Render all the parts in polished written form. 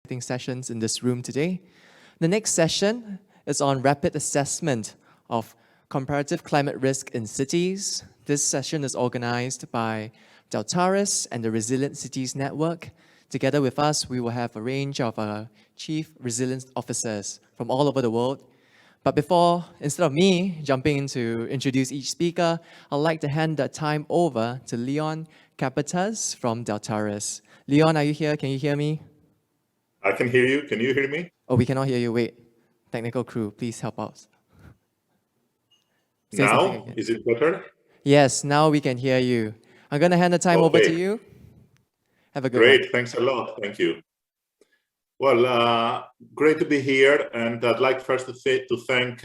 sessions in this room today. The next session is on rapid assessment of comparative climate risk in cities. This session is organized by Deltares and the Resilient Cities Network. Together with us, we will have a range of chief resilience officers from all over the world. But instead of me jumping in to introduce each speaker, I'd like to hand the time over to Leon Capatas from Deltares. Leon, are you here? Can you hear me? I can hear you. Can you hear me? Oh, we cannot hear you. Wait. Technical crew, please help us. Now, is it better? Yes, now we can hear you. I'm going to hand the time over to you. Have a good one. Great. Thanks a lot. Thank you. Well, great to be here. And I'd like first to thank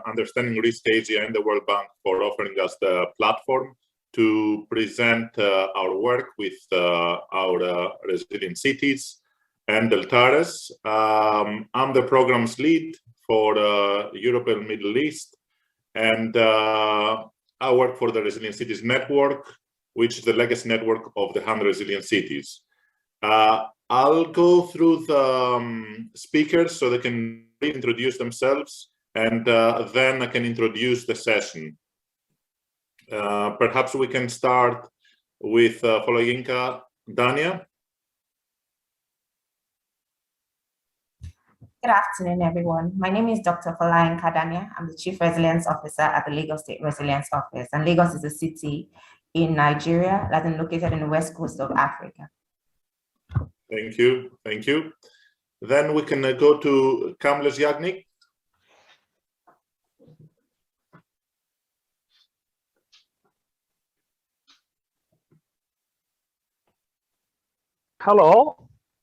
Understanding Risk Asia and the World Bank for offering us the platform to present our work with our resilient cities and Deltares. I'm the program's lead for Europe and Middle East, and I work for the Resilient Cities Network, which is the legacy network of the 100 Resilient Cities. I'll go through the speakers so they can introduce themselves, and then I can introduce the session. Perhaps we can start with Fluvial, Dania. Good afternoon, everyone. My name is Dr. Fluvial Kadania. I'm the Chief Resilience Officer at the Lagos State Resilience Office. And Lagos is a city in Nigeria that is located in the west coast of Africa. Thank you. Thank you. Then we can go to Kamlesh Yagnik. Hello.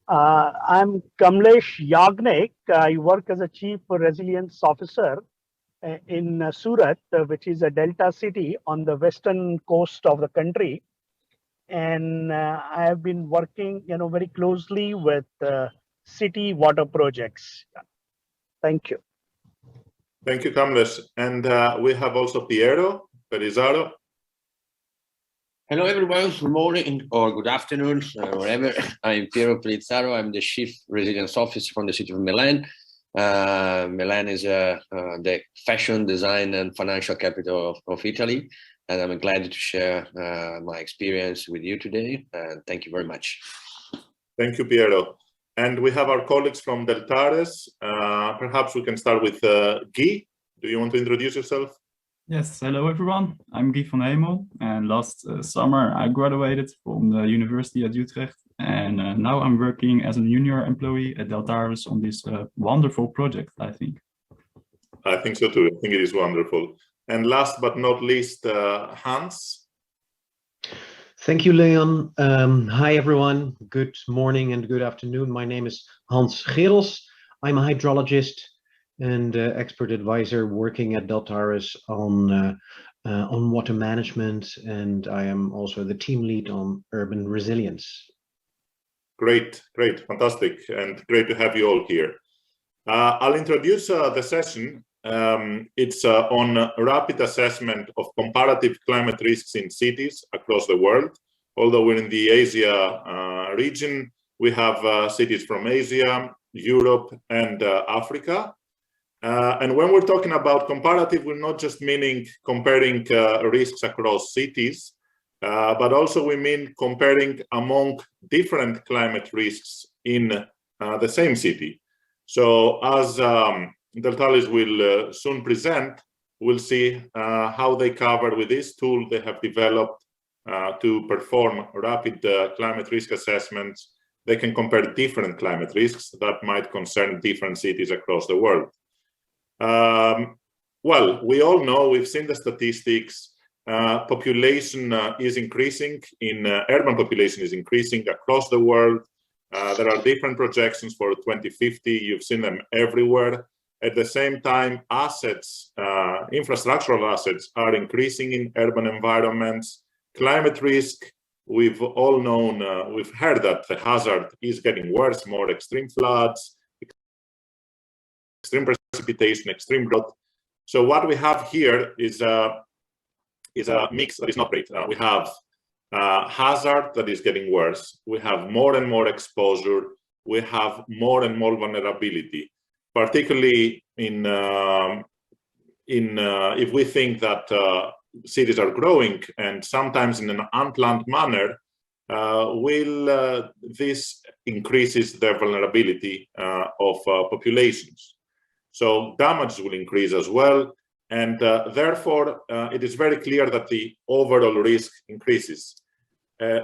I'm Kamlesh Yagnik. I work as a Chief Resilience Officer in Surat, which is a delta city on the western coast of the country. And I have been working, very closely with city water projects. Thank you. Thank you, Kamlesh. And we have also Piero Perizaro. Hello, everyone. Good morning or good afternoon, wherever. I'm Piero Perizaro. I'm the Chief Resilience Officer from the city of Milan. Milan is the fashion, design, and financial capital of Italy. And I'm glad to share my experience with you today. Thank you very much. Thank you, Piero. And we have our colleagues from Deltares. Perhaps we can start with Guy. Do you want to introduce yourself? Yes, hello everyone. I'm Guy van Hemel, and last summer I graduated from the University at Utrecht, and now I'm working as a junior employee at Deltares on this wonderful project, I think. I think so too. I think it is wonderful. And last but not least, Hans. Thank you, Leon. Hi, everyone. Good morning and good afternoon. My name is Hans Gerels. I'm a hydrologist and expert advisor working at Deltares on water management, and I am also the team lead on urban resilience. Great, fantastic, and great to have you all here. I'll introduce the session. It's on rapid assessment of comparative climate risks in cities across the world. Although we're in the Asia region, we have cities from Asia, Europe, and Africa. And when we're talking about comparative, we're not just meaning comparing risks across cities, but also we mean comparing among different climate risks in the same city. So as Deltares will soon present, we'll see how they cover with this tool they have developed to perform rapid climate risk assessments. They can compare different climate risks that might concern different cities across the world. Well, we all know, we've seen the statistics, population is increasing, urban population is increasing across the world. There are different projections for 2050, you've seen them everywhere. At the same time, assets, infrastructural assets are increasing in urban environments. Climate risk, we've all known, we've heard that the hazard is getting worse, more extreme floods, extreme precipitation, extreme drought. So what we have here is a mix that is not great. We have hazard that is getting worse. We have more and more exposure. we have more and more vulnerability, particularly if we think that cities are growing and sometimes in an unplanned manner, this increases the vulnerability of populations. So damage will increase as well, and therefore it is very clear that the overall risk increases.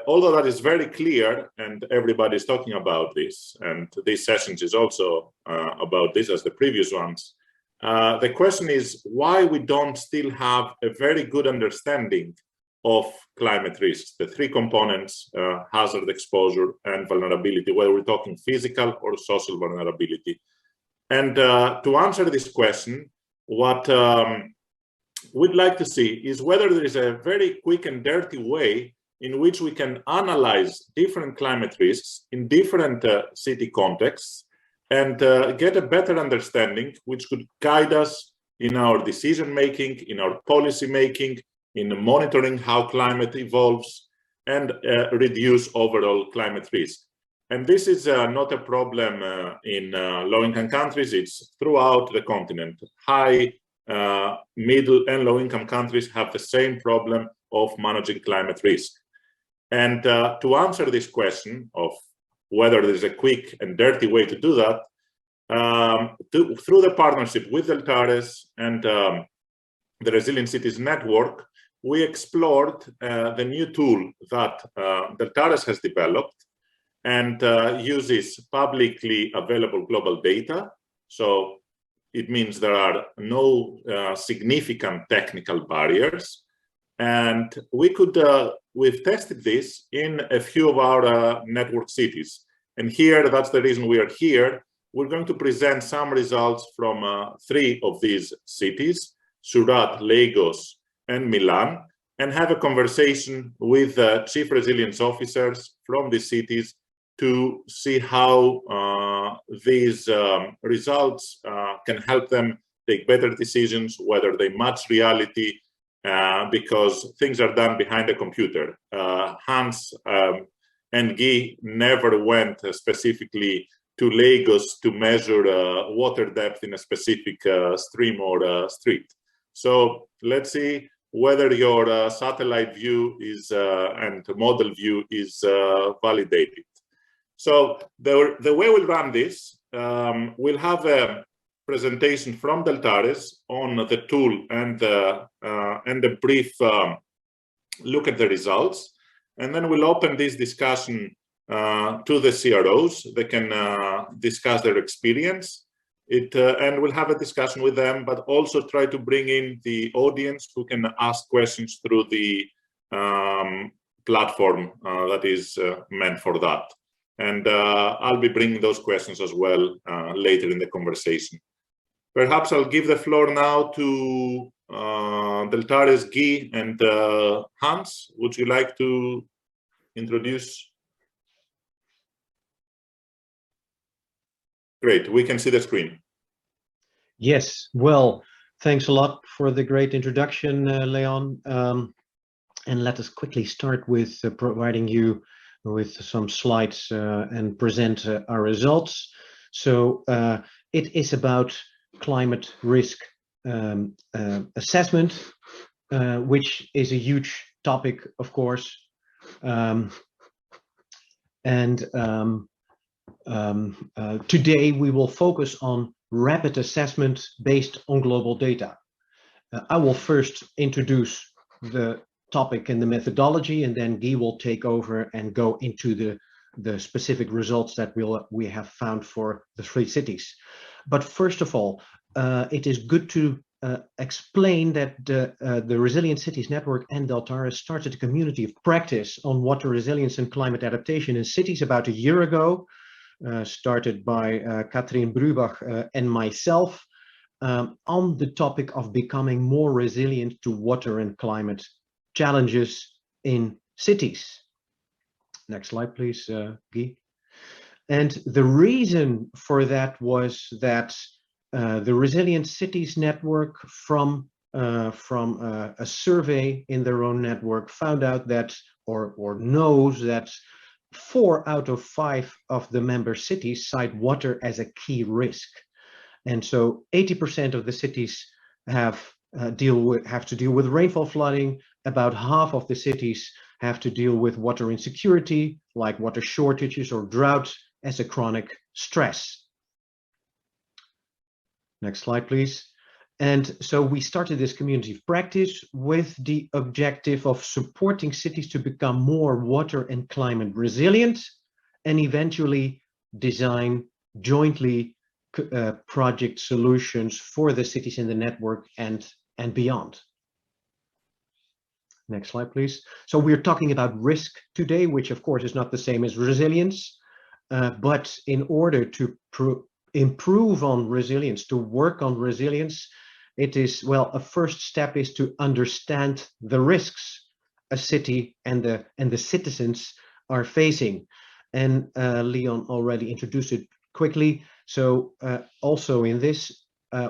Although that is very clear, and everybody is talking about this, and this session is also about this as the previous ones, the question is why we don't still have a very good understanding of climate risks, the three components, hazard, exposure, and vulnerability, whether we're talking physical or social vulnerability. And to answer this question, what we'd like to see is whether there is a very quick and dirty way in which we can analyze different climate risks in different city contexts and get a better understanding, which could guide us in our decision making, in our policy making, in monitoring how climate evolves, and reduce overall climate risk. And this is not a problem in low-income countries, it's throughout the continent. High, middle, and low-income countries have the same problem of managing climate risk. And to answer this question of whether there's a quick and dirty way to do that, through the partnership with Deltares and the Resilient Cities Network, we explored the new tool that Deltares has developed and uses publicly available global data. So it means there are no significant technical barriers. And we've tested this in a few of our network cities. And here, that's the reason we are here. We're going to present some results from 3 of these cities, Surat, Lagos, and Milan, and have a conversation with chief resilience officers from these cities to see how these results can help them take better decisions, whether they match reality, because things are done behind a computer. Hans and Guy never went specifically to Lagos to measure water depth in a specific stream or street. So let's see whether your satellite view is and model view is validated. So the way we'll run this, we'll have a presentation from Deltares on the tool and a brief look at the results. And then we'll open this discussion to the CROs. They can discuss their experience. And we'll have a discussion with them, but also try to bring in the audience who can ask questions through the platform that is meant for that. And I'll be bringing those questions as well later in the conversation. Perhaps I'll give the floor now to Deltares, Guy, and Hans. Would you like to introduce? Great, we can see the screen. Yes, well, thanks a lot for the great introduction, Leon. And let us quickly start with providing you with some slides and present our results. So it is about climate risk assessment, which is a huge topic, of course. Today we will focus on rapid assessment based on global data. I will first introduce the topic and the methodology, and then Guy will take over and go into the specific results that we have found for the 3 cities. But first of all, it is good to explain that the Resilient Cities Network and Deltares started a community of practice on water resilience and climate adaptation in cities about a year ago, started by Katrien Brubach and myself, on the topic of becoming more resilient to water and climate challenges in cities. Next slide, please, Guy. And the reason for that was that the Resilient Cities Network, from a survey in their own network, found out that, or knows that 4 out of 5 of the member cities cite water as a key risk. And so 80% of the cities have to deal with rainfall flooding. About half of the cities have to deal with water insecurity, like water shortages or drought, as a chronic stress. Next slide, please. And so we started this community of practice with the objective of supporting cities to become more water and climate resilient, and eventually design jointly project solutions for the cities in the network and beyond. Next slide, please. So we're talking about risk today, which of course is not the same as resilience, but in order to improve on resilience, to work on resilience, it is, well, a first step is to understand the risks a city and the citizens are facing. And Leon already introduced it quickly. So also in this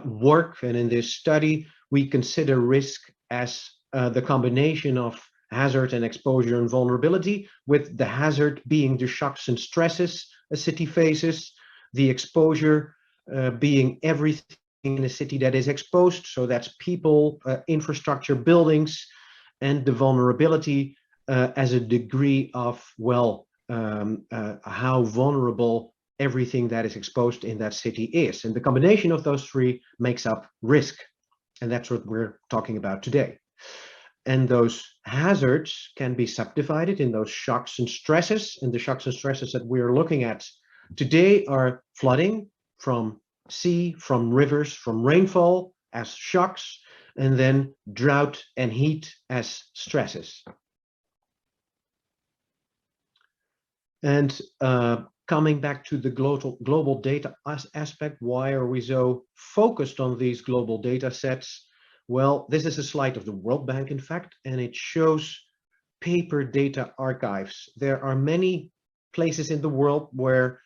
work and in this study, we consider risk as the combination of hazard and exposure and vulnerability, with the hazard being the shocks and stresses a city faces, the exposure being everything in a city that is exposed, so that's people, infrastructure, buildings, and the vulnerability as a degree of, well, how vulnerable everything that is exposed in that city is. And the combination of those three makes up risk. And that's what we're talking about today. And those hazards can be subdivided in those shocks and stresses. And the shocks and stresses that we're looking at today are flooding from sea, from rivers, from rainfall as shocks, and then drought and heat as stresses. And coming back to the global data aspect, why are we so focused on these global data sets? Well, this is a slide of the World Bank, in fact, and it shows paper data archives. There are many places in the world where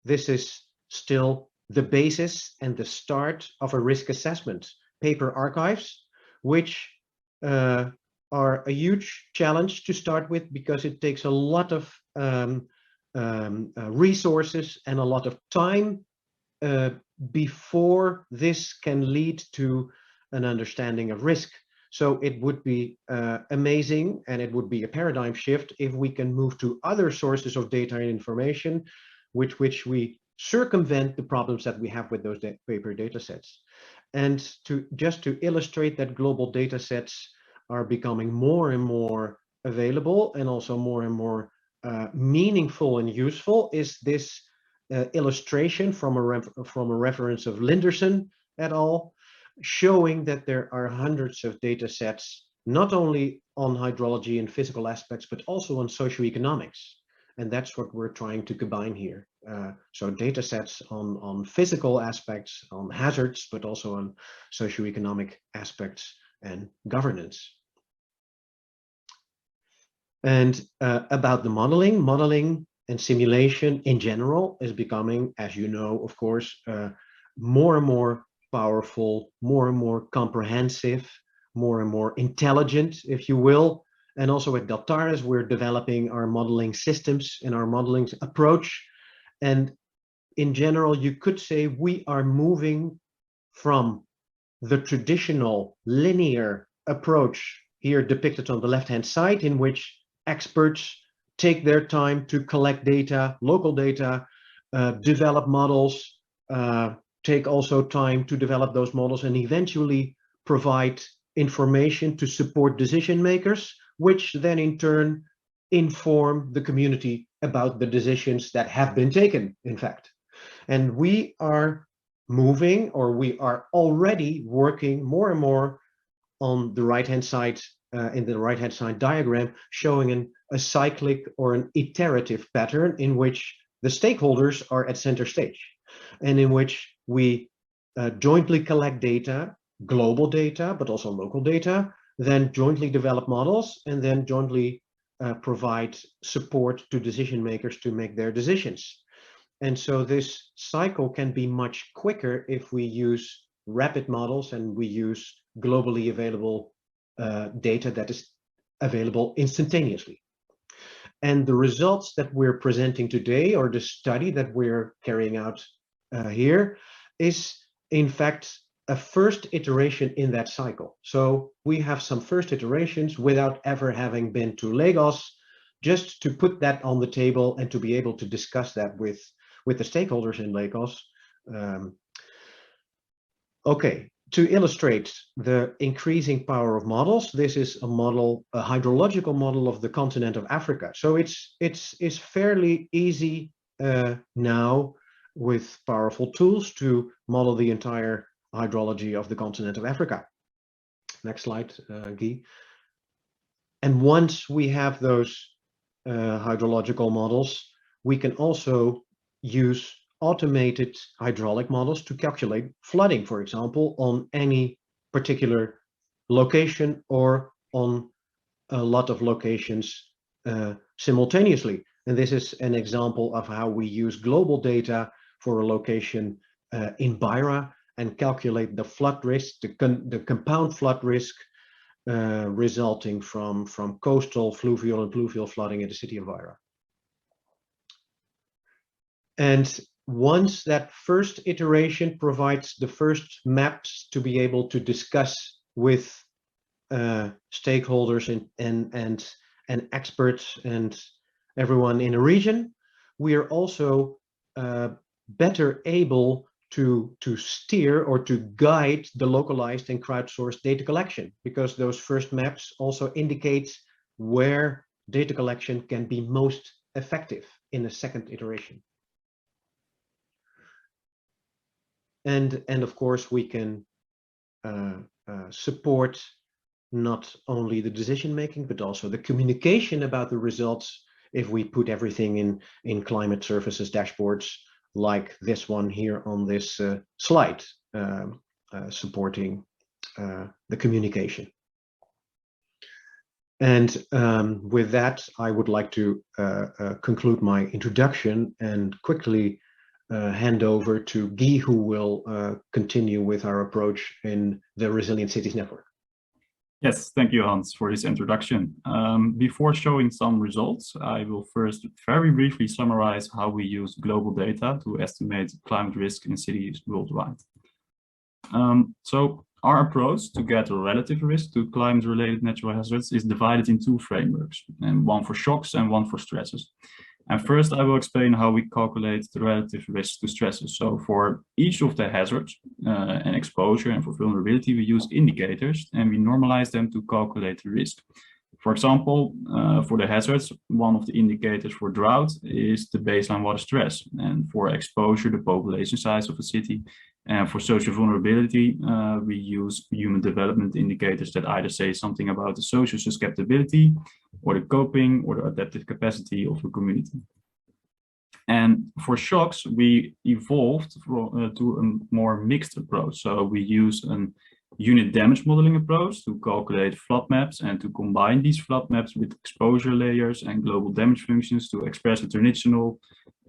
this is still the basis and the start of a risk assessment. Paper archives, which are a huge challenge to start with, because it takes a lot of resources and a lot of time before this can lead to an understanding of risk. So it would be amazing, and it would be a paradigm shift if we can move to other sources of data and information with which we circumvent the problems that we have with those paper data sets. And just to illustrate that global data sets are becoming more and more available and also more and more meaningful and useful, is this illustration from a reference of Linderson et al., showing that there are hundreds of data sets, not only on hydrology and physical aspects, but also on socioeconomics. And that's what we're trying to combine here. So data sets on physical aspects, on hazards, but also on socioeconomic aspects and governance. And about the modeling and simulation in general is becoming, as you know, of course, more and more powerful, more and more comprehensive, more and more intelligent, if you will. And also at Deltares, we're developing our modeling systems and our modeling approach. And in general, you could say we are moving from the traditional linear approach here depicted on the left-hand side, in which experts take their time to collect data, local data, develop models, take also time to develop those models, and eventually provide information to support decision makers, which then in turn inform the community about the decisions that have been taken, in fact. And we are moving, or we are already working more and more on the right-hand side, in the right-hand side diagram, showing a cyclic or an iterative pattern in which the stakeholders are at center stage, and in which we jointly collect data, global data, but also local data, then jointly develop models, and then jointly provide support to decision makers to make their decisions. And so this cycle can be much quicker if we use rapid models and we use globally available data that is available instantaneously. And the results that we're presenting today, or the study that we're carrying out here, is in fact a first iteration in that cycle. So we have some first iterations without ever having been to Lagos, just to put that on the table and to be able to discuss that with the stakeholders in Lagos. Okay, to illustrate the increasing power of models, this is a model, a hydrological model of the continent of Africa. So it's fairly easy now with powerful tools to model the entire hydrology of the continent of Africa. Next slide, Guy. And once we have those hydrological models, we can also use automated hydraulic models to calculate flooding, for example, on any particular location or on a lot of locations simultaneously. And this is an example of how we use global data for a location in Beira and calculate the flood risk, the compound flood risk resulting from coastal, fluvial, and pluvial flooding in the city of Beira. And once that first iteration provides the first maps to be able to discuss with stakeholders and experts and everyone in a region, we are also better able to steer or to guide the localized and crowdsourced data collection, because those first maps also indicate where data collection can be most effective in the second iteration. And of course, we can support not only the decision making, but also the communication about the results if we put everything in climate services dashboards like this one here on this slide, supporting the communication. And with that, I would like to conclude my introduction and quickly hand over to Guy, who will continue with our approach in the Resilient Cities Network. Yes, thank you, Hans, for this introduction. Before showing some results, I will first very briefly summarize how we use global data to estimate climate risk in cities worldwide. So our approach to get a relative risk to climate-related natural hazards is divided in two frameworks, and one for shocks and one for stresses. And first, I will explain how we calculate the relative risk to stresses. So for each of the hazards and exposure and for vulnerability, we use indicators and we normalize them to calculate the risk. For example, for the hazards, one of the indicators for drought is the baseline water stress. And for exposure, the population size of a city. And for social vulnerability, we use human development indicators that either say something about the social susceptibility or the coping or the adaptive capacity of a community. And for shocks, we evolved to a more mixed approach. So we use an unit damage modeling approach to calculate flood maps and to combine these flood maps with exposure layers and global damage functions to express a traditional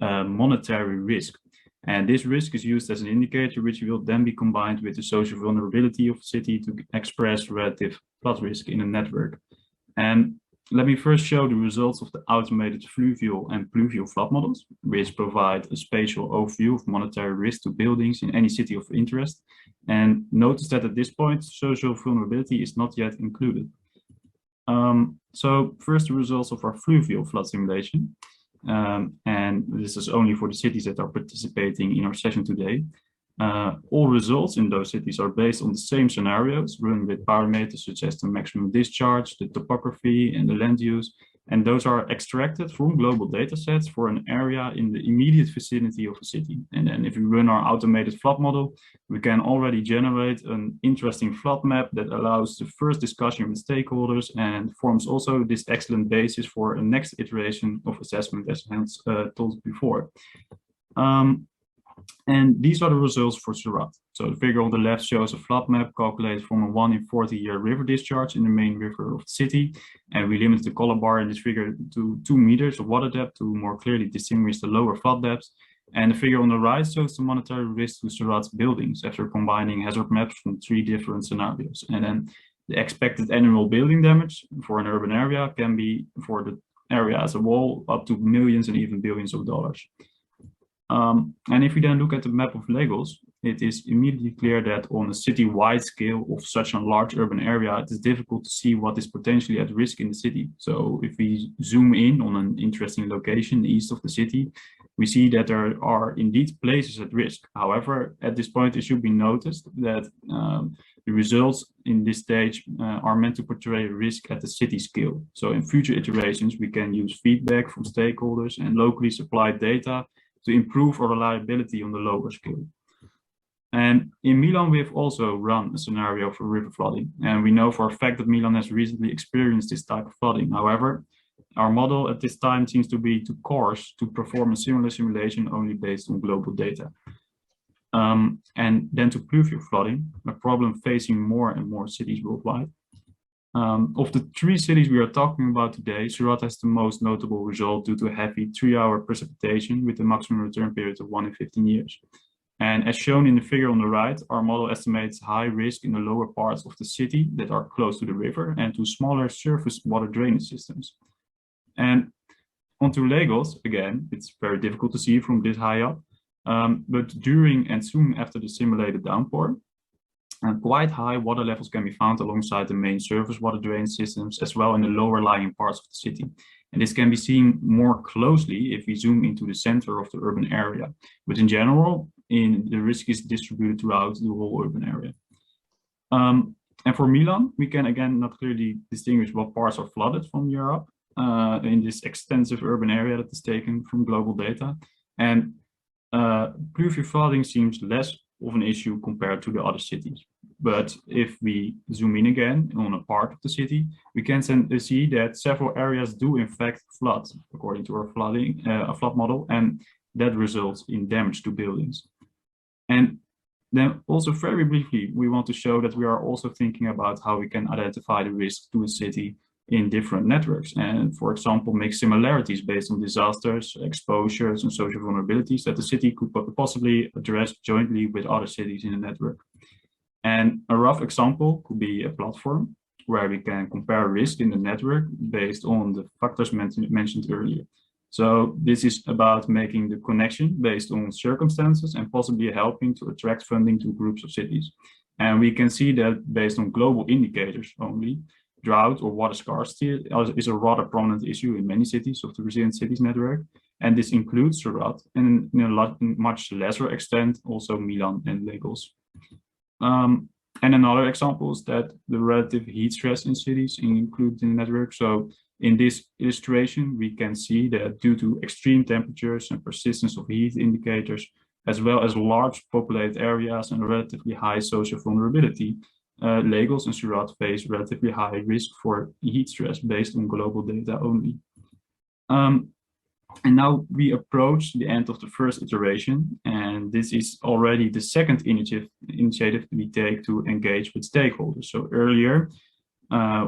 monetary risk. And this risk is used as an indicator, which will then be combined with the social vulnerability of the city to express relative flood risk in a network. And let me first show the results of the automated fluvial and pluvial flood models, which provide a spatial overview of monetary risk to buildings in any city of interest. And notice that at this point, social vulnerability is not yet included. So first, the results of our fluvial flood simulation. And this is only for the cities that are participating in our session today. All results in those cities are based on the same scenarios, run with parameters such as the maximum discharge, the topography, and the land use. And those are extracted from global data sets for an area in the immediate vicinity of a city. And then if we run our automated flood model, we can already generate an interesting flood map that allows the first discussion with stakeholders and forms also this excellent basis for a next iteration of assessment, as Hans told before. And these are the results for Surat. So the figure on the left shows a flood map calculated from a 1 in 40-year river discharge in the main river of the city. And we limit the color bar in this figure to 2 meters of water depth to more clearly distinguish the lower flood depths. And the figure on the right shows the monetary risk to Surat's buildings after combining hazard maps from 3 different scenarios. And then the expected annual building damage for an urban area can be, for the area as a whole, up to millions and even billions of dollars. And if we then look at the map of Lagos, it is immediately clear that on a city-wide scale of such a large urban area, it is difficult to see what is potentially at risk in the city. So if we zoom in on an interesting location east of the city, we see that there are indeed places at risk. However, at this point, it should be noticed that the results in this stage are meant to portray risk at the city scale. So in future iterations, we can use feedback from stakeholders and locally supplied data to improve our reliability on the lower scale. And in Milan, we have also run a scenario for river flooding. And we know for a fact that Milan has recently experienced this type of flooding. However, our model at this time seems to be too coarse to perform a similar simulation only based on global data. And then to Fluvial flooding, a problem facing more and more cities worldwide. Of the 3 cities we are talking about today, Surat has the most notable result due to a heavy 3-hour precipitation with a maximum return period of 1 in 15 years. And as shown in the figure on the right, our model estimates high risk in the lower parts of the city that are close to the river and to smaller surface water drainage systems. And onto Lagos, again, it's very difficult to see from this high up, but during and soon after the simulated downpour, quite high water levels can be found alongside the main surface water drainage systems as well in the lower lying parts of the city. And this can be seen more closely if we zoom into the center of the urban area. But in general, the risk is distributed throughout the whole urban area. And for Milan, we can again not clearly distinguish what parts are flooded from Europe in this extensive urban area that is taken from global data. And Fluvial flooding seems less of an issue compared to the other cities. But if we zoom in again on a part of the city, we can see that several areas do in fact flood, according to our flood model, and that results in damage to buildings. And then also very briefly, we want to show that we are also thinking about how we can identify the risk to a city in different networks, and for example, make similarities based on disasters, exposures, and social vulnerabilities that the city could possibly address jointly with other cities in the network. And a rough example could be a platform where we can compare risk in the network based on the factors mentioned earlier. So this is about making the connection based on circumstances and possibly helping to attract funding to groups of cities. And we can see that based on global indicators only, drought or water scarcity is a rather prominent issue in many cities of the Resilient Cities Network. And this includes Surat and in a much lesser extent also Milan and Lagos. And another example is that the relative heat stress in cities included in the network. So in this illustration, we can see that due to extreme temperatures and persistence of heat indicators, as well as large populated areas and relatively high social vulnerability, Lagos and Surat face relatively high risk for heat stress based on global data only. And now we approach the end of the first iteration, and this is already the second initiative we take to engage with stakeholders. So earlier,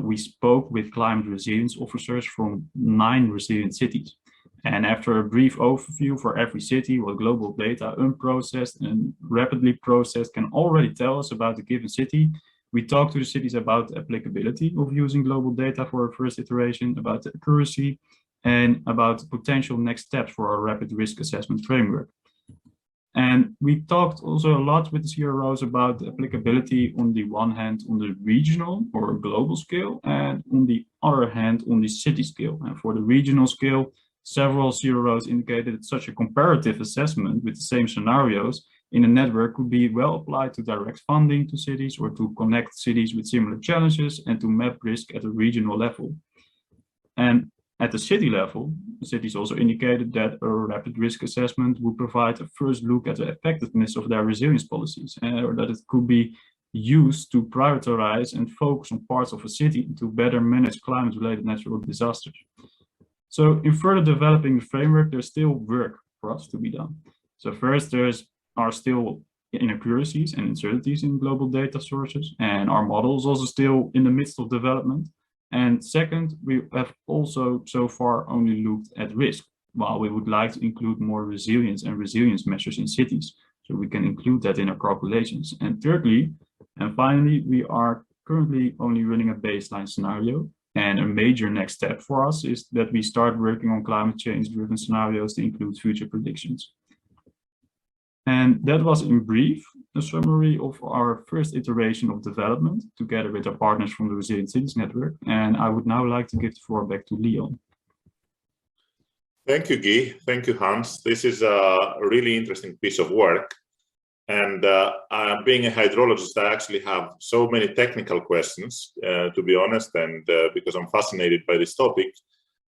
we spoke with climate resilience officers from 9 resilient cities. And after a brief overview for every city, what global data unprocessed and rapidly processed can already tell us about a given city, we talked to the cities about the applicability of using global data for a first iteration, about the accuracy, and about potential next steps for our rapid risk assessment framework. And we talked also a lot with the CROs about the applicability on the one hand on the regional or global scale, and on the other hand on the city scale. And for the regional scale, several CROs indicated that such a comparative assessment with the same scenarios in a network could be well applied to direct funding to cities or to connect cities with similar challenges and to map risk at a regional level. And at the city level, the cities also indicated that a rapid risk assessment would provide a first look at the effectiveness of their resilience policies, or that it could be used to prioritize and focus on parts of a city to better manage climate-related natural disasters. So in further developing the framework, there's still work for us to be done. So first, there are still inaccuracies and uncertainties in global data sources, and our model is also still in the midst of development. And second, we have also so far only looked at risk, while we would like to include more resilience and resilience measures in cities, so we can include that in our calculations. And thirdly, and finally, we are currently only running a baseline scenario, And a major next step for us is that we start working on climate change-driven scenarios to include future predictions. And that was in brief a summary of our first iteration of development together with our partners from the Resilient Cities Network. And I would now like to give the floor back to Leon. Thank you, Guy. Thank you, Hans. This is a really interesting piece of work. And being a hydrologist, I actually have so many technical questions, to be honest, and because I'm fascinated by this topic.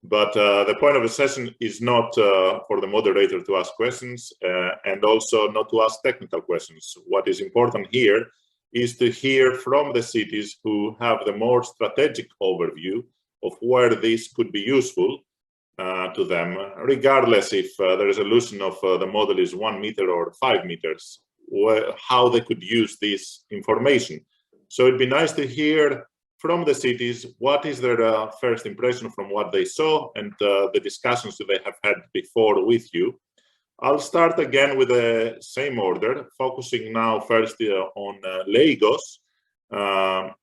But the point of the session is not for the moderator to ask questions and also not to ask technical questions. What is important here is to hear from the cities who have the more strategic overview of where this could be useful to them, regardless if the resolution of the model is 1 meter or 5 meters, how they could use this information. So it'd be nice to hear from the cities what is their first impression from what they saw and the discussions that they have had before with you. I'll start again with the same order, focusing now first on Lagos,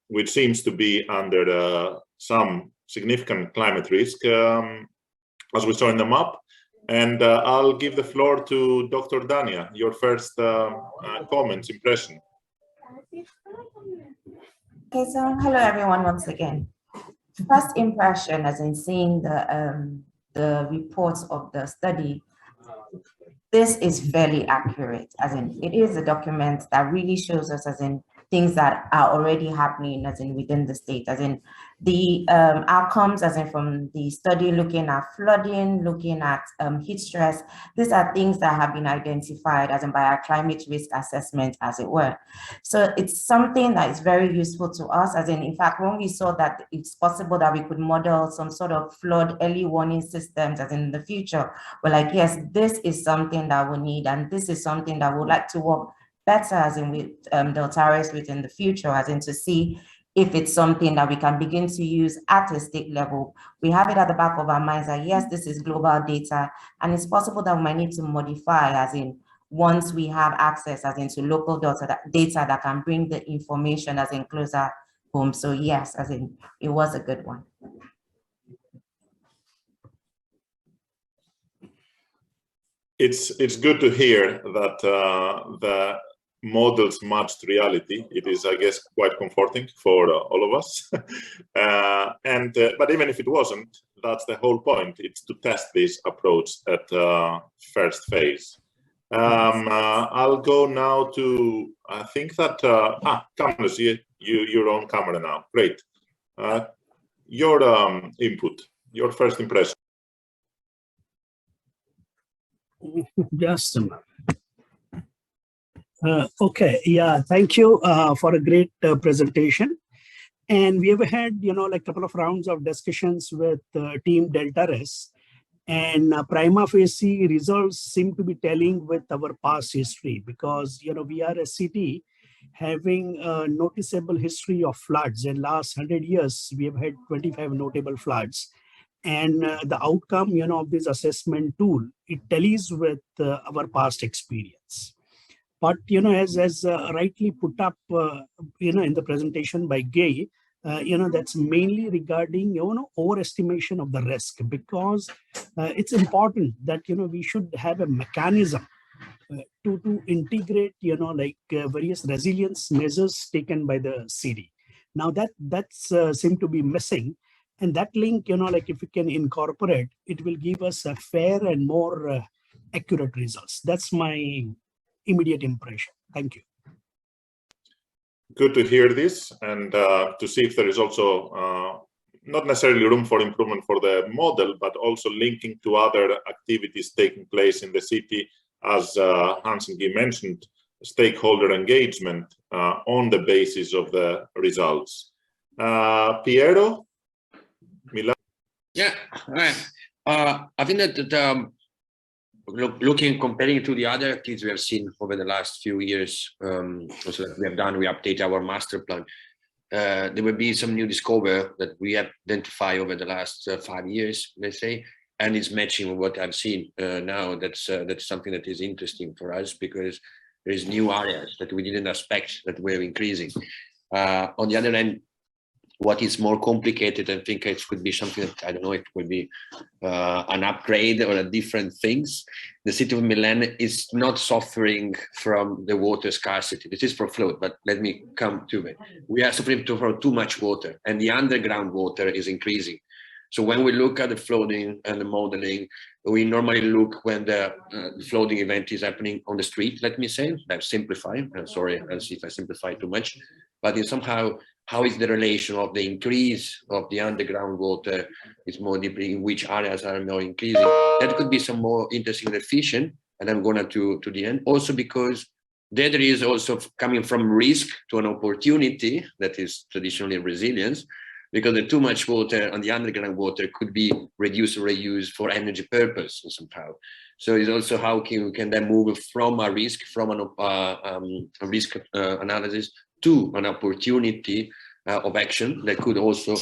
which seems to be under some significant climate risk, as we saw in the map. And I'll give the floor to Dr. Dania, your first comments, impression. Okay, so hello everyone once again. First impression, as in seeing the reports of the study, this is very accurate, as in it is a document that really shows us, as in things that are already happening, as in within the state, as in the outcomes, as in from the study looking at flooding, looking at heat stress. These are things that have been identified, as in by our climate risk assessment, as it were. So it's something that is very useful to us, as in fact, when we saw that it's possible that we could model some sort of flood early warning systems, as in the future, we're like, yes, this is something that we need, and this is something that we'd like to work better, as in with Deltares within the future, as in to see if it's something that we can begin to use at a state level. We have it at the back of our minds that yes, this is global data, and it's possible that we might need to modify, as in once we have access, as into local data that can bring the information, as in closer home. So yes, as in it was a good one. It's good to hear that the models matched reality. It is, I guess, quite comforting for all of us. But even if it wasn't, that's the whole point. It's to test this approach at first phase. I'll go now to, I think that, cameras, you're on camera now. Great. Your input, your first impression. Just a moment. Okay, yeah, thank you for a great presentation. And we have had, like a couple of rounds of discussions with Team Deltares, and prima facie results seem to be telling with our past history, because, we are a city having a noticeable history of floods. In last 100 years, we have had 25 notable floods. And the outcome, of this assessment tool, it tallies with our past experience. But, as rightly put up, in the presentation by Gay, that's mainly regarding, overestimation of the risk, because it's important that, we should have a mechanism to integrate, various resilience measures taken by the city. Now that's seem to be missing. And that link, if we can incorporate, it will give us a fair and more accurate results. That's my immediate impression. Thank you. Good to hear this, and to see if there is also not necessarily room for improvement for the model, but also linking to other activities taking place in the city, as Hans and Guy mentioned, stakeholder engagement on the basis of the results. Piero? Milan? Yeah, right. I think that comparing to the other activities we have seen over the last few years, also that we have done, we update our master plan. There will be some new discovery that we have identified over the last 5 years, let's say, and it's matching with what I've seen now. That's something that is interesting for us, because there is new areas that we didn't expect that were increasing. On the other hand, what is more complicated, I think it could be something that, I don't know, it would be an upgrade or a different things. The city of Milan is not suffering from the water scarcity. This is for flood, but let me come to it. We are suffering from too much water, and the underground water is increasing. So when we look at the flooding and the modeling, we normally look when the flooding event is happening on the street, let me say. I'm simplifying. I'm sorry, I'll see if I simplify too much. But in somehow, how is the relation of the increase of the underground water is more deeply, in which areas are more increasing? That could be some more interesting and efficient, and I'm going to the end. Also because there is also coming from risk to an opportunity that is traditionally resilience, because the too much water and the underground water could be reduced or reused for energy purpose somehow. So it's also how we can then move from a risk, from a risk analysis to an opportunity of action that could also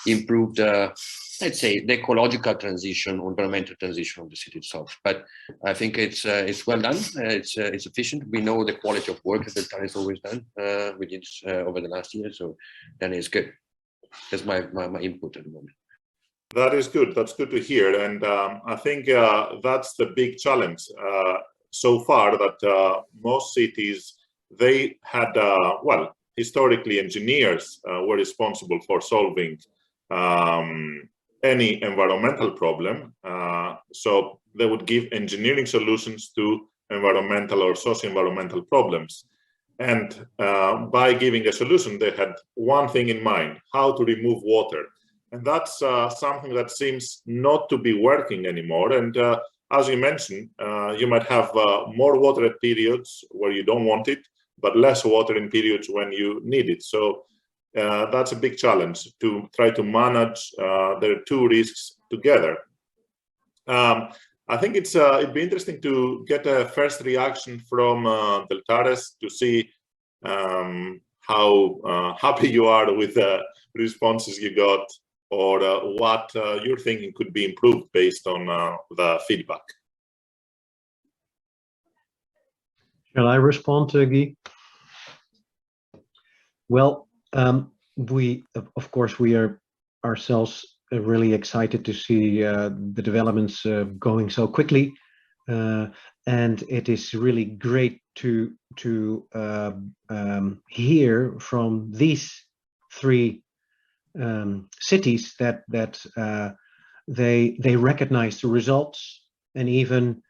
improve the, let's say, the ecological transition or environmental transition of the city itself. But I think it's well done. It's efficient. We know the quality of work that Deltare has always done. We did over the last year, so then it's good. That's my input at the moment. That is good. That's good to hear. And I think that's the big challenge so far, that most cities, they had, well, historically engineers were responsible for solving any environmental problem. So they would give engineering solutions to environmental or socio-environmental problems. And by giving a solution, they had one thing in mind: how to remove water. And that's something that seems not to be working anymore. And as you mentioned, you might have more water at periods where you don't want it, but less water in periods when you need it. So that's a big challenge to try to manage the two risks together. I think it'd be interesting to get a first reaction from Deltares to see how happy you are with the responses you got, or what you're thinking could be improved based on the feedback. Shall I respond, Guy? Well, we, of course, we are ourselves really excited to see the developments going so quickly, and it is really great to hear from these three cities that they recognize the results, and even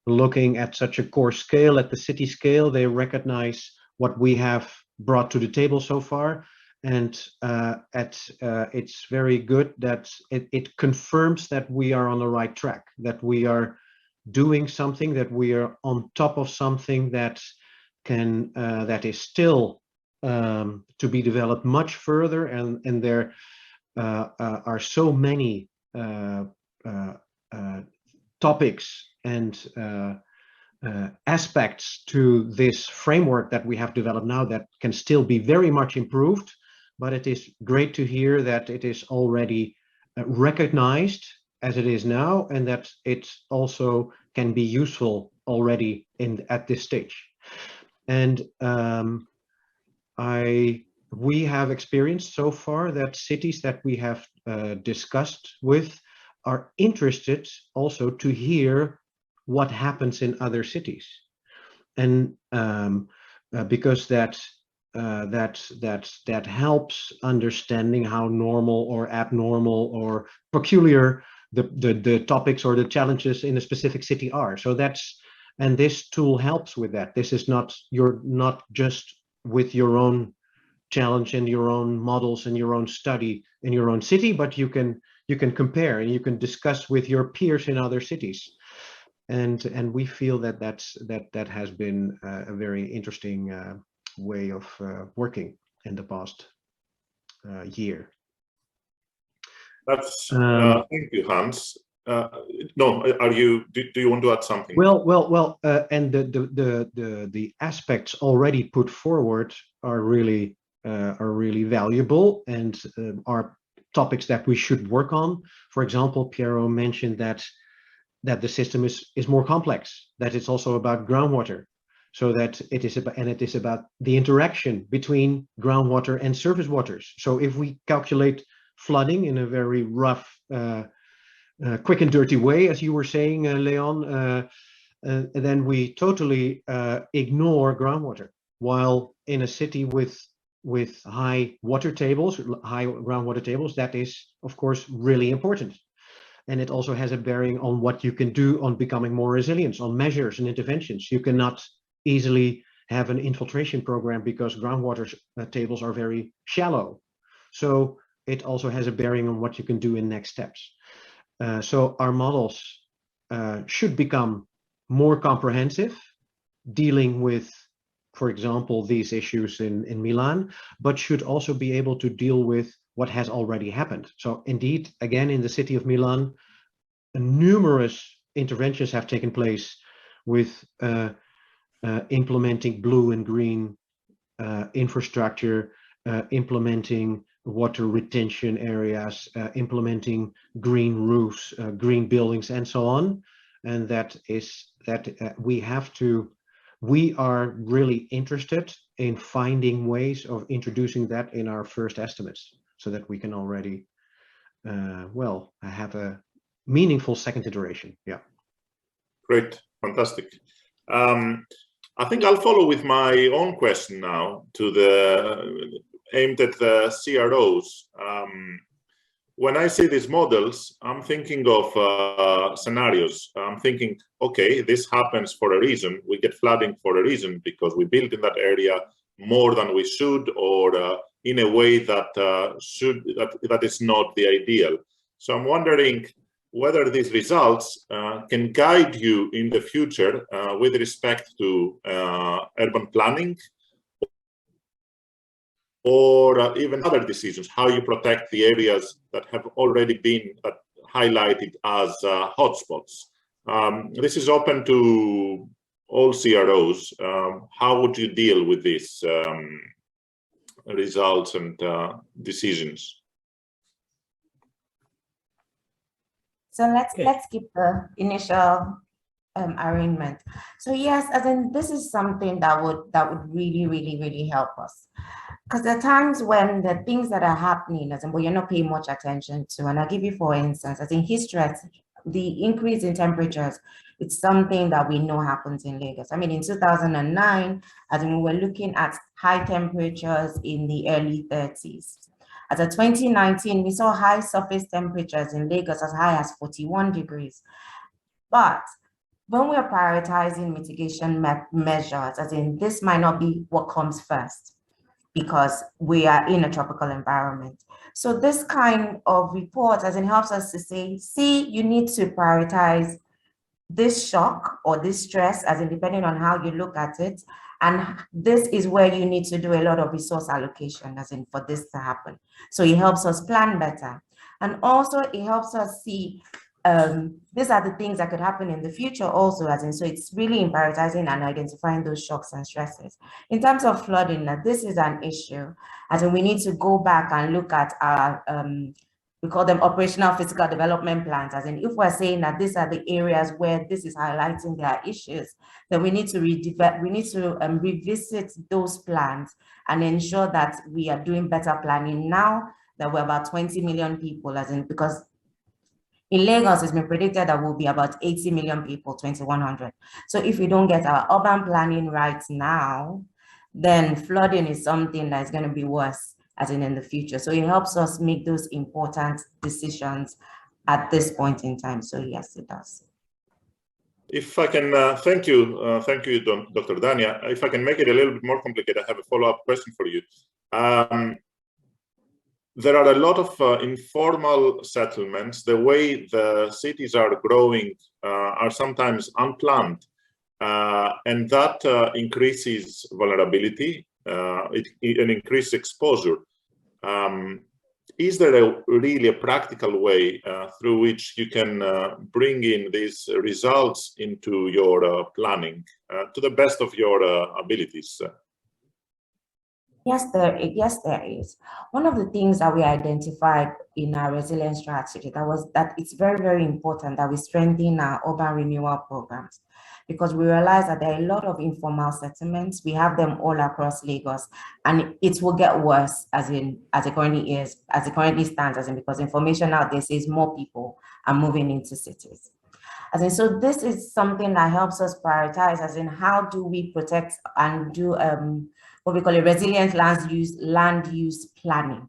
looking at such a core scale, at the city scale, they recognize what we have brought to the table so far. And it's very good that it confirms that we are on the right track, that we are doing something, that we are on top of something that can that is still to be developed much further, and there are so many topics and aspects to this framework that we have developed now that can still be very much improved. But it is great to hear that it is already recognized as it is now, and that it also can be useful already at this stage. And we have experienced so far that cities that we have discussed with are interested also to hear what happens in other cities, and because that helps understanding how normal or abnormal or peculiar the topics or the challenges in a specific city are. So and this tool helps with that. This is not, you're not just with your own challenge and your own models and your own study in your own city, but you can compare and you can discuss with your peers in other cities. And we feel that has been a very interesting way of working in the past year. That's thank you, Hans. No, do you want to add something? Well, and the aspects already put forward are really valuable, and are topics that we should work on. For example, Piero mentioned that the system is more complex, that it's also about groundwater. So that it is about the interaction between groundwater and surface waters. So if we calculate flooding in a very rough, quick and dirty way, as you were saying, Leon, then we totally ignore groundwater. While in a city with high water tables, high groundwater tables, that is, of course, really important. And it also has a bearing on what you can do on becoming more resilient, on measures and interventions. You cannot easily have an infiltration program because groundwater tables are very shallow. So it also has a bearing on what you can do in next steps. So our models should become more comprehensive, dealing with, for example, these issues in Milan, but should also be able to deal with what has already happened. So indeed, again, in the city of Milan, numerous interventions have taken place with implementing blue and green infrastructure, implementing water retention areas, implementing green roofs, green buildings, and so on. And we are really interested in finding ways of introducing that in our first estimates, so that we can already, have a meaningful second iteration. Yeah. Great, fantastic. I think I'll follow with my own question now aimed at the CROs. When I see these models, I'm thinking of scenarios. I'm thinking, okay, this happens for a reason. We get flooding for a reason because we built in that area more than we should, or in a way that that is not the ideal. So I'm wondering whether these results can guide you in the future with respect to urban planning, or even other decisions, how you protect the areas that have already been highlighted as hotspots. This is open to all CROs. How would you deal with these results and decisions? So let's keep the initial arrangement. So yes, as in this is something that would really help us. Because there are times when the things that are happening, as in, but you're not paying much attention to. And I'll give you, for instance, as in heat stress, the increase in temperatures, it's something that we know happens in Lagos. I mean, in 2009, as in we were looking at high temperatures in the early 30s. As of 2019, we saw high surface temperatures in Lagos as high as 41 degrees. But when we're prioritizing mitigation measures, as in this might not be what comes first, because we are in a tropical environment. So this kind of report, as it helps us to say, see, you need to prioritize this shock or this stress, as in depending on how you look at it. And this is where you need to do a lot of resource allocation, as in for this to happen. So it helps us plan better. And also it helps us see these are the things that could happen in the future also, as in, so it's really in prioritizing and identifying those shocks and stresses. In terms of flooding, this is an issue, as in we need to go back and look at our, we call them operational physical development plans, as in if we're saying that these are the areas where this is highlighting their issues, then we need to revisit those plans and ensure that we are doing better planning now that we're about 20 million people, as in, because in Lagos, it's been predicted that we'll be about 80 million people, 2100. So if we don't get our urban planning right now, then flooding is something that's going to be worse, as in the future. So it helps us make those important decisions at this point in time. So yes, it does. If I can, thank you, Dr. Dania. If I can make it a little bit more complicated, I have a follow-up question for you. There are a lot of informal settlements. The way the cities are growing are sometimes unplanned, and that increases vulnerability, it increases exposure. Is there really a practical way through which you can bring in these results into your planning to the best of your abilities? Yes, there is. One of the things that we identified in our resilience strategy that it's very, very important that we strengthen our urban renewal programs, because we realize that there are a lot of informal settlements. We have them all across Lagos, and it will get worse as it currently stands, because information out there says more people are moving into cities. So this is something that helps us prioritize, how do we protect and do what we call a resilient land use planning.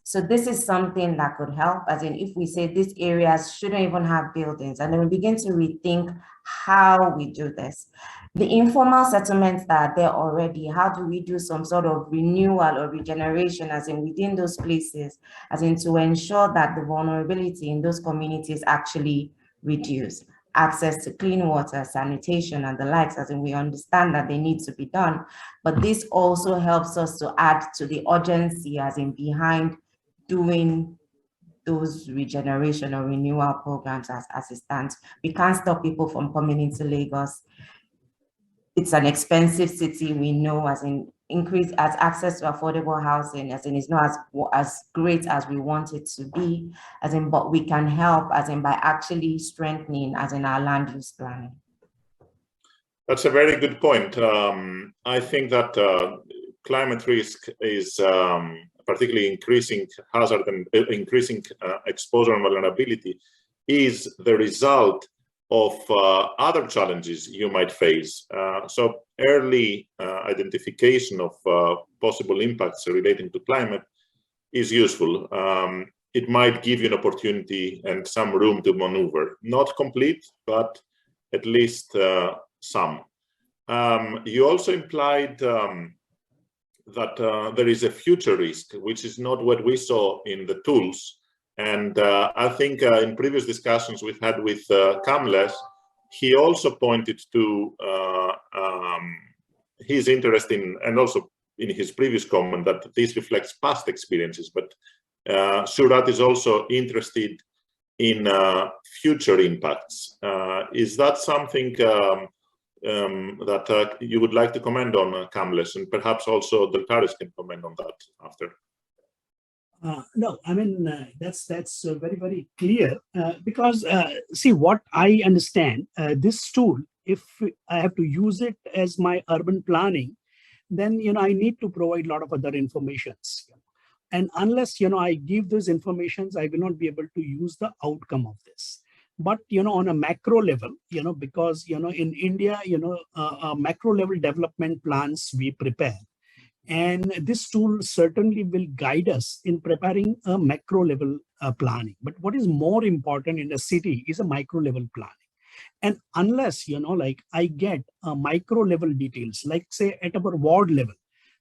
So this is something that could help, if we say these areas shouldn't even have buildings, and then we begin to rethink how we do this. The informal settlements that are there already, how do we do some sort of renewal or regeneration within those places, to ensure that the vulnerability in those communities actually reduce. Access to clean water, sanitation, and the likes, we understand that they need to be done, but this also helps us to add to the urgency behind doing those regeneration or renewal programs as it stands. We can't stop people from coming into Lagos. It's an expensive city, we know, increase as access to affordable housing, it's not as great as we want it to be, but we can help, by actually strengthening, our land use planning. That's a very good point. I think that climate risk is particularly increasing hazard and increasing exposure and vulnerability is the result of other challenges you might face. So early identification of possible impacts relating to climate is useful. It might give you an opportunity and some room to maneuver. Not complete, but at least some. You also implied that there is a future risk, which is not what we saw in the tools. And I think in previous discussions we've had with Kamlesh, he also pointed to his interest in, and also in his previous comment, that this reflects past experiences, but Surat is also interested in future impacts. Is that something that you would like to comment on, Kamlesh, and perhaps also Deltares can comment on that after? No, I mean, that's very, very clear, because see, what I understand, this tool, if I have to use it as my urban planning, then, I need to provide a lot of other informations. And unless, I give those informations, I will not be able to use the outcome of this. But, on a macro level, because, in India, macro level development plans we prepare. And this tool certainly will guide us in preparing a macro level planning. But what is more important in a city is a micro level planning. And unless, I get micro level details, like say at our ward level,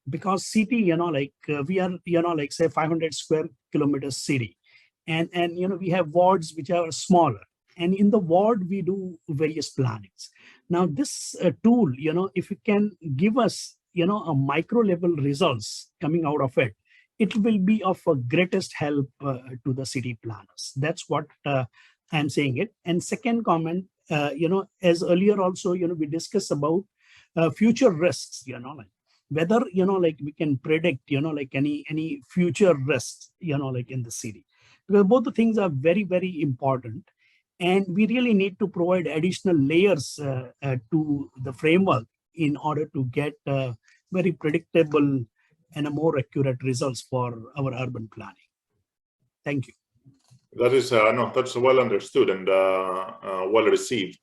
because city, we are, say 500 square kilometers city. And we have wards which are smaller. And in the ward, we do various plannings. Now this tool, if it can give us, a micro level results coming out of it, it will be of greatest help to the city planners. That's what I'm saying it. And second comment, as earlier also, we discussed about future risks, whether, we can predict, any future risks, in the city. Because both the things are very, very important. And we really need to provide additional layers to the framework in order to get very predictable and a more accurate results for our urban planning. Thank you. That is no, that's well understood and well received.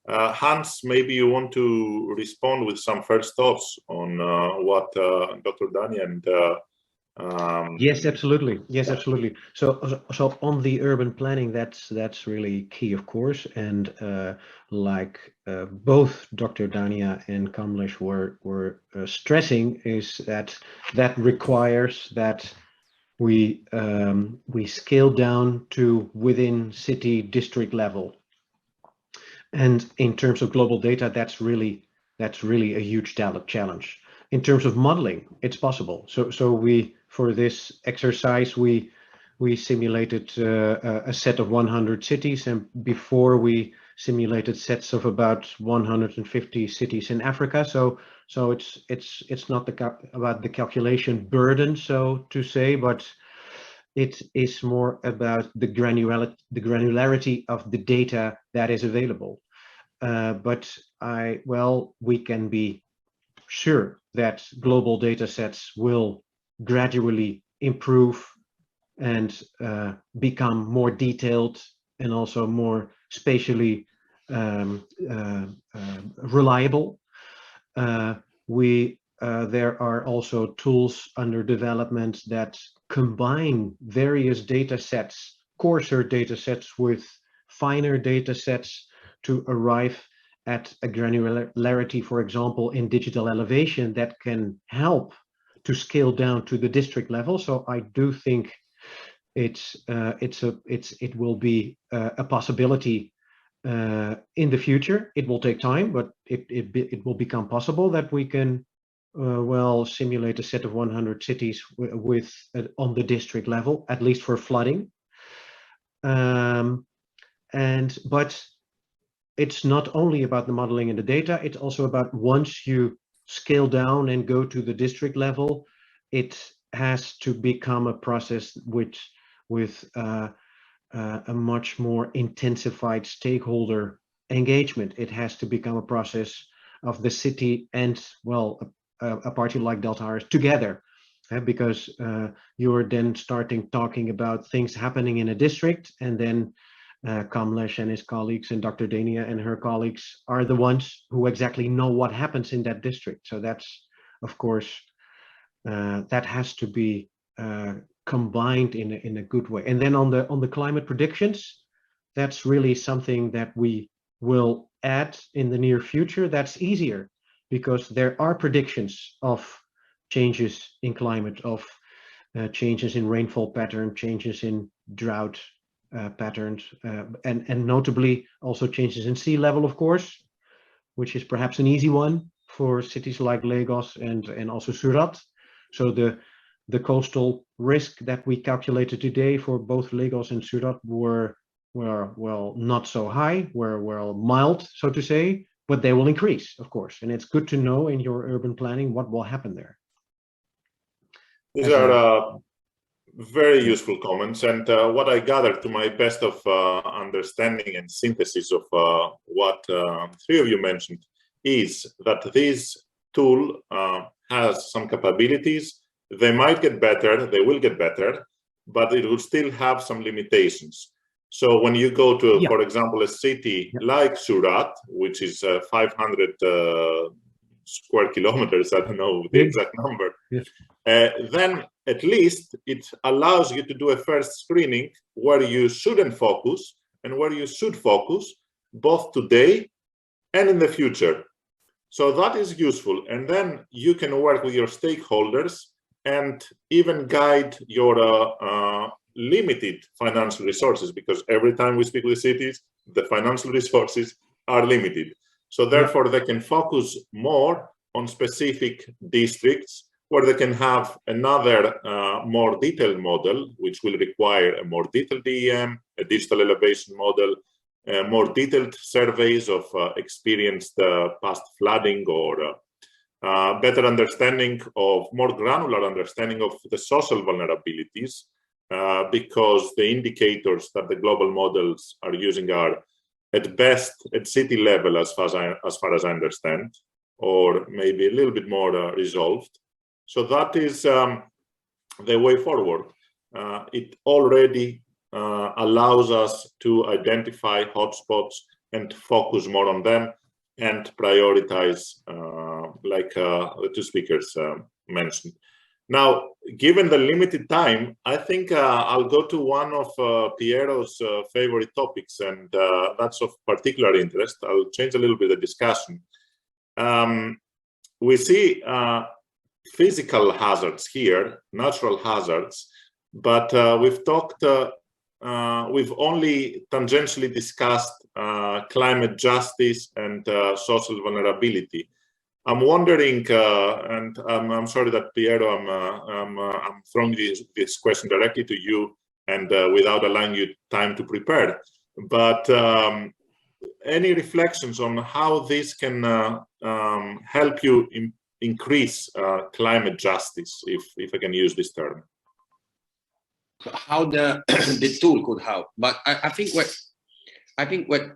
Hans, maybe you want to respond with some first thoughts on what Dr. Dania and Yes, absolutely. Yes, absolutely. So on the urban planning, that's really key, of course. And like both Dr. Dania and Kamlesh were stressing, is that requires that we scale down to within city district level. And in terms of global data, that's really a huge challenge. In terms of modeling, it's possible. So we, for this exercise, we simulated a set of 100 cities, and before we simulated sets of about 150 cities in Africa. So it's not about the calculation burden, so to say, but it is more about the granularity of the data that is available. But we can be sure that global data sets will gradually improve and become more detailed and also more spatially reliable. There are also tools under development that combine various data sets, coarser data sets with finer data sets to arrive at a granularity, for example, in digital elevation that can help to scale down to the district level. So I do think it will be a possibility in the future. It will take time, but it will become possible that we can simulate a set of 100 cities with on the district level, at least for flooding. But it's not only about the modeling and the data, it's also about once you scale down and go to the district level, it has to become a process with a much more intensified stakeholder engagement. It has to become a process of the city and, a party like Deltares together, because you're then talking about things happening in a district, and then Kamlesh and his colleagues and Dr. Dania and her colleagues are the ones who exactly know what happens in that district. So that's, of course, that has to be combined in a good way. And then on the climate predictions, that's really something that we will add in the near future. That's easier because there are predictions of changes in climate, of changes in rainfall pattern, changes in drought patterns, and notably also changes in sea level, of course, which is perhaps an easy one for cities like Lagos and also Surat. So the coastal risk that we calculated today for both Lagos and Surat were not so high, were mild, so to say, but they will increase, of course. And it's good to know in your urban planning what will happen there. These are very useful comments, and what I gathered to my best of understanding and synthesis of what three of you mentioned is that this tool has some capabilities. They might get better, they will get better, but it will still have some limitations. So when you go to, for example, a city like Surat, which is 500 square kilometers, I don't know the exact number, then at least it allows you to do a first screening where you shouldn't focus and where you should focus, both today and in the future. So that is useful. And then you can work with your stakeholders and even guide your limited financial resources, because every time we speak with cities, the financial resources are limited. So therefore, they can focus more on specific districts where they can have another more detailed model, which will require a more detailed DEM, a digital elevation model, more detailed surveys of experienced past flooding, or better understanding of, more granular understanding of the social vulnerabilities, because the indicators that the global models are using are at best at city level, as far as I understand, or maybe a little bit more resolved. So that is the way forward. It already allows us to identify hotspots and focus more on them and prioritize, like the two speakers mentioned. Now, given the limited time, I think I'll go to one of Piero's favorite topics, and that's of particular interest. I'll change a little bit the discussion. We see physical hazards here, natural hazards, but we've only tangentially discussed climate justice and social vulnerability. I'm wondering, and I'm sorry that Piero, I'm throwing this question directly to you and without allowing you time to prepare. But any reflections on how this can help you increase climate justice, if I can use this term? How the the tool could help, but I think what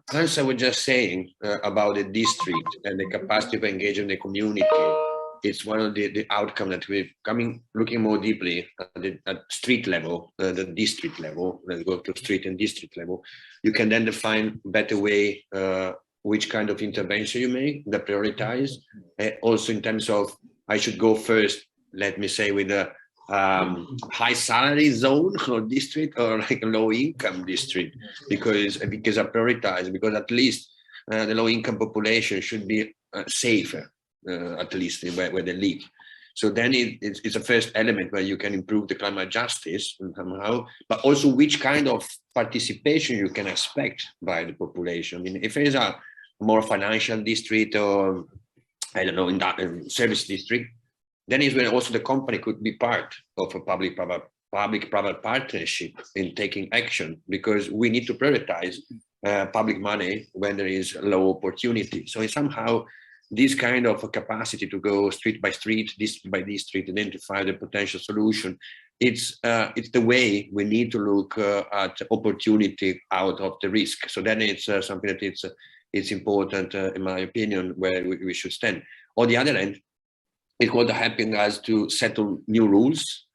Hans was just saying about the district and the capacity to engage in the community, it's one of the outcomes that we're looking more deeply at street level, the district level. Let's go to street and district level. You can then define better way which kind of intervention you make, the prioritize. Also in terms of, I should go first, let me say, with a high salary zone or district, or like a low income district, because I prioritize, because at least the low income population should be safer, at least where they live. So then it's a first element where you can improve the climate justice somehow, but also which kind of participation you can expect by the population. I mean, if there is a more financial district, or I don't know, in that service district, then is when also the company could be part of a public-private partnership in taking action, because we need to prioritize public money when there is low opportunity. So it's somehow this kind of a capacity to go street by street, district by district, identify the potential solution. It's the way we need to look at opportunity out of the risk. So then it's something that it's important, in my opinion, where we should stand. On the other end, it's what helping us to settle new rules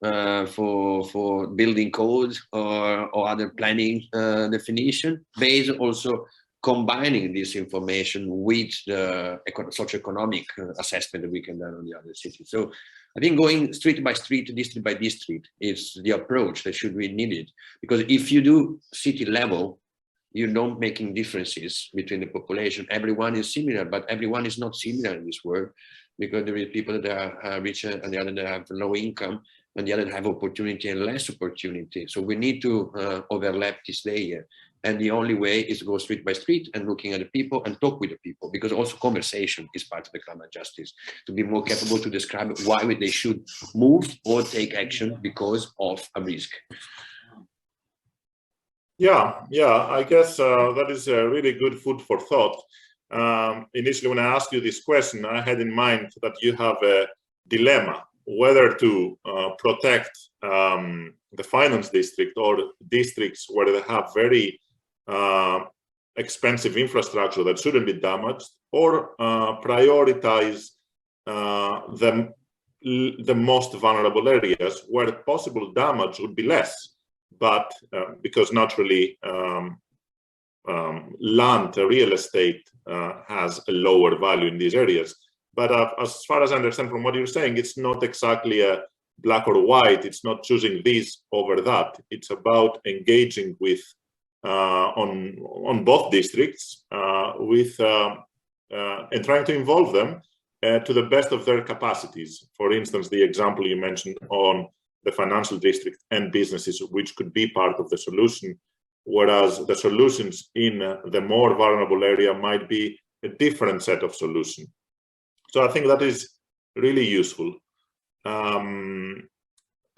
for building codes or other planning definition, based also combining this information with the socioeconomic assessment that we can do on the other cities. So I think going street by street, district by district is the approach that should be needed, because if you do city level, you're not making differences between the population. Everyone is similar, but everyone is not similar in this world, because there are people that are richer and the other that have low income, and the other have opportunity and less opportunity. So we need to overlap this layer. And the only way is to go street by street and looking at the people and talk with the people, because also conversation is part of the climate justice, to be more capable to describe why they should move or take action because of a risk. Yeah, I guess that is a really good food for thought. Initially, when I asked you this question, I had in mind that you have a dilemma whether to protect the finance district or districts where they have very expensive infrastructure that shouldn't be damaged, or prioritize the most vulnerable areas where possible damage would be less. But because naturally land, real estate has a lower value in these areas. But as far as I understand from what you're saying, it's not exactly a black or white. It's not choosing this over that. It's about engaging with on both districts and trying to involve them to the best of their capacities. For instance, the example you mentioned on the financial district and businesses, which could be part of the solution, whereas the solutions in the more vulnerable area might be a different set of solutions. So I think that is really useful.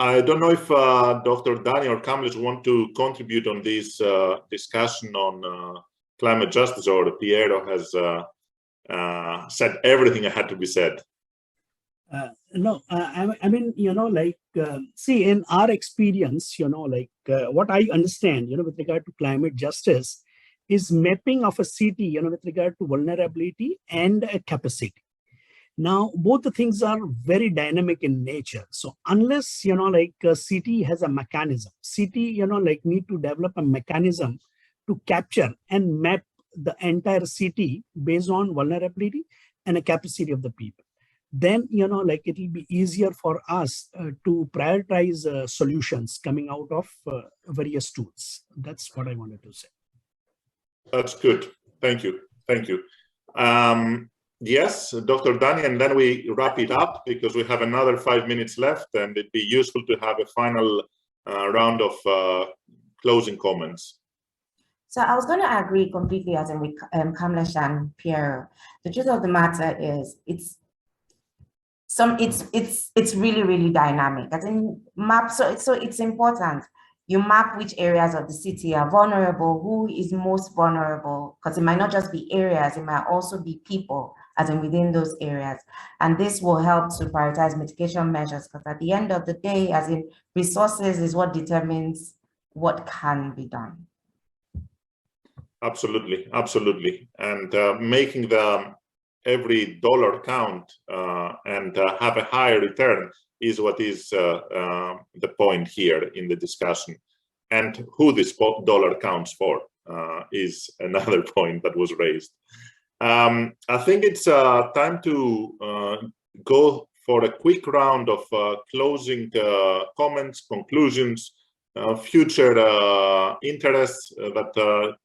I don't know if Dr. Dani or Kamlesh want to contribute on this discussion on climate justice, or Piero has said everything that had to be said. No, I mean, see, in our experience, what I understand, with regard to climate justice is mapping of a city, with regard to vulnerability and capacity. Now, both the things are very dynamic in nature. So unless, a city has a mechanism, city, need to develop a mechanism to capture and map the entire city based on vulnerability and a capacity of the people. Then, it will be easier for us to prioritize solutions coming out of various tools. That's what I wanted to say. That's good. Thank you. Thank you. Yes, Dr. Dani, and then we wrap it up because we have another 5 minutes left, and it'd be useful to have a final round of closing comments. So I was going to agree completely, as in with Kamlesh and Pierre. The truth of the matter is, it's really, really dynamic. As in map, so it's important. You map which areas of the city are vulnerable, who is most vulnerable, because it might not just be areas, it might also be people, as in within those areas. And this will help to prioritize mitigation measures, because at the end of the day, as in resources is what determines what can be done. Absolutely, absolutely. And making every dollar count and have a higher return is what is the point here in the discussion. And who this dollar counts for is another point that was raised. I think it's time to go for a quick round of closing comments, conclusions, future interests that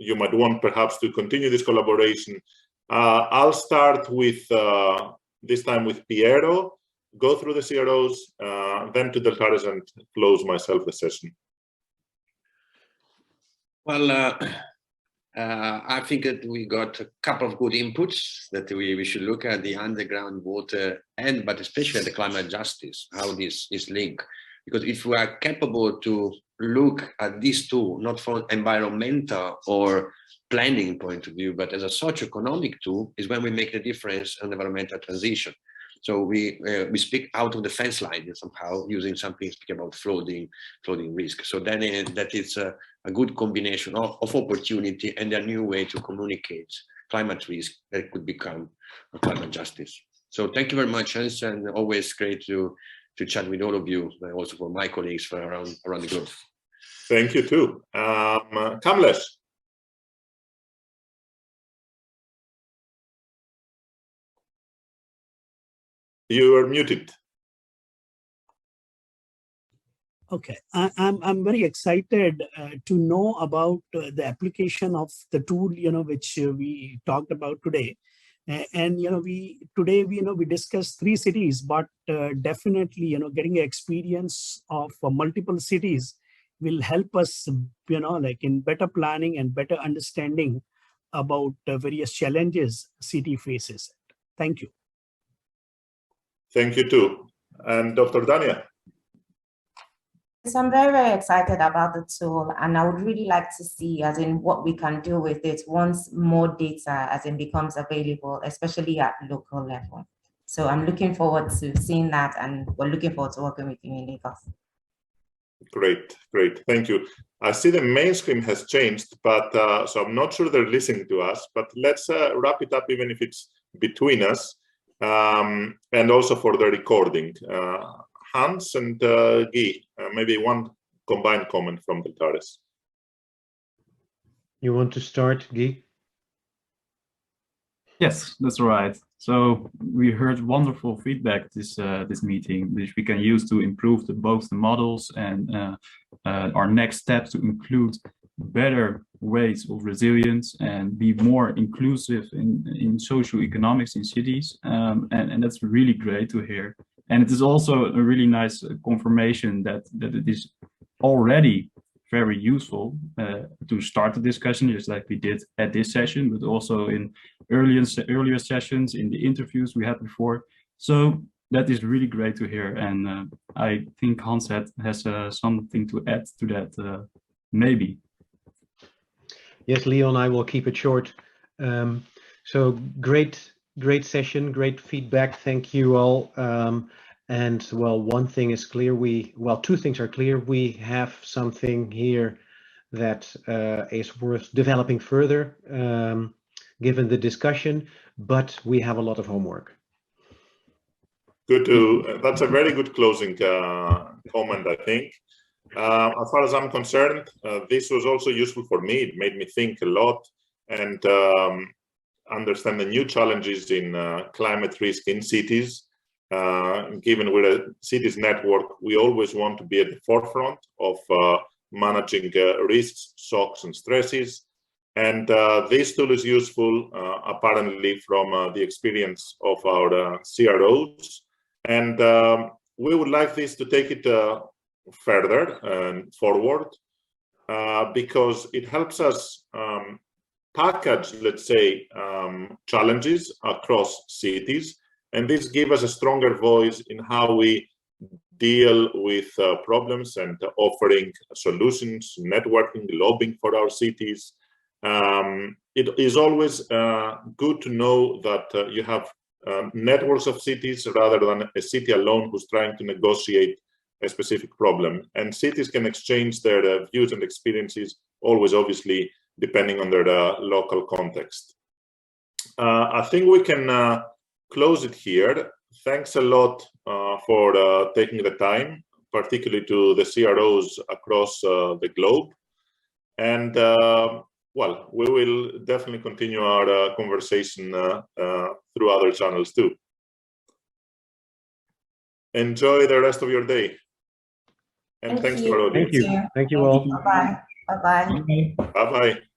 you might want perhaps to continue this collaboration. I'll start with, this time with Piero, go through the CROs, then to Deltares and close myself the session. Well, I think that we got a couple of good inputs that we should look at the underground water but especially the climate justice, how this is linked. Because if we are capable to look at these two, not from environmental or planning point of view, but as a socio-economic tool, is when we make the difference on environmental transition. So we speak out of the fence line somehow, using something speak about flooding risk. So then that is a good combination of opportunity and a new way to communicate climate risk that could become a climate justice. So thank you very much, Hans, and always great to chat with all of you, also for my colleagues from around the globe. Thank you too. Kamlesh. You are muted. Okay, I'm very excited to know about the application of the tool, which we talked about today. And we discussed 3 cities, but definitely getting experience of multiple cities will help us like in better planning and better understanding about various challenges city faces. Thank you. Thank you too. And Dr. Dania. So I'm very, very excited about the tool, and I would really like to see as in what we can do with it once more data as in becomes available, especially at local level. So I'm looking forward to seeing that, and we're looking forward to working with you in Lagos. Great, great, thank you. I see the main screen has changed, but so I'm not sure they're listening to us, but let's wrap it up even if it's between us, and also for the recording. Hans and Guy, maybe one combined comment from Deltares. You want to start, Guy? Yes, that's right. So we heard wonderful feedback this meeting, which we can use to improve both the models and our next steps to include better ways of resilience and be more inclusive in social economics in cities. And that's really great to hear. And it is also a really nice confirmation that it is already very useful to start the discussion, just like we did at this session, but also in earlier sessions, in the interviews we had before. So that is really great to hear. And I think Hans has something to add to that, maybe. Yes, Leon, I will keep it short. So great session, great feedback. Thank you all. And well, one thing is clear. Two things are clear. We have something here that is worth developing further, given the discussion, but we have a lot of homework. Good that's a very good closing comment, I think. As far as I'm concerned, this was also useful for me. It made me think a lot and understand the new challenges in climate risk in cities. Given we're a cities network, we always want to be at the forefront of managing risks, shocks, and stresses. And this tool is useful, apparently, from the experience of our CROs. And we would like this to take it further and forward, because it helps us package, let's say, challenges across cities. And this gives us a stronger voice in how we deal with problems and offering solutions, networking, lobbying for our cities. It is always good to know that you have networks of cities rather than a city alone who's trying to negotiate a specific problem. And cities can exchange their views and experiences, always obviously depending on their local context. I think we can close it here. Thanks a lot for taking the time, particularly to the CROs across the globe. And well, we will definitely continue our conversation through other channels too. Enjoy the rest of your day. And thanks to our audience. Thank you. Thank you all. Bye-bye. Bye-bye. Bye-bye.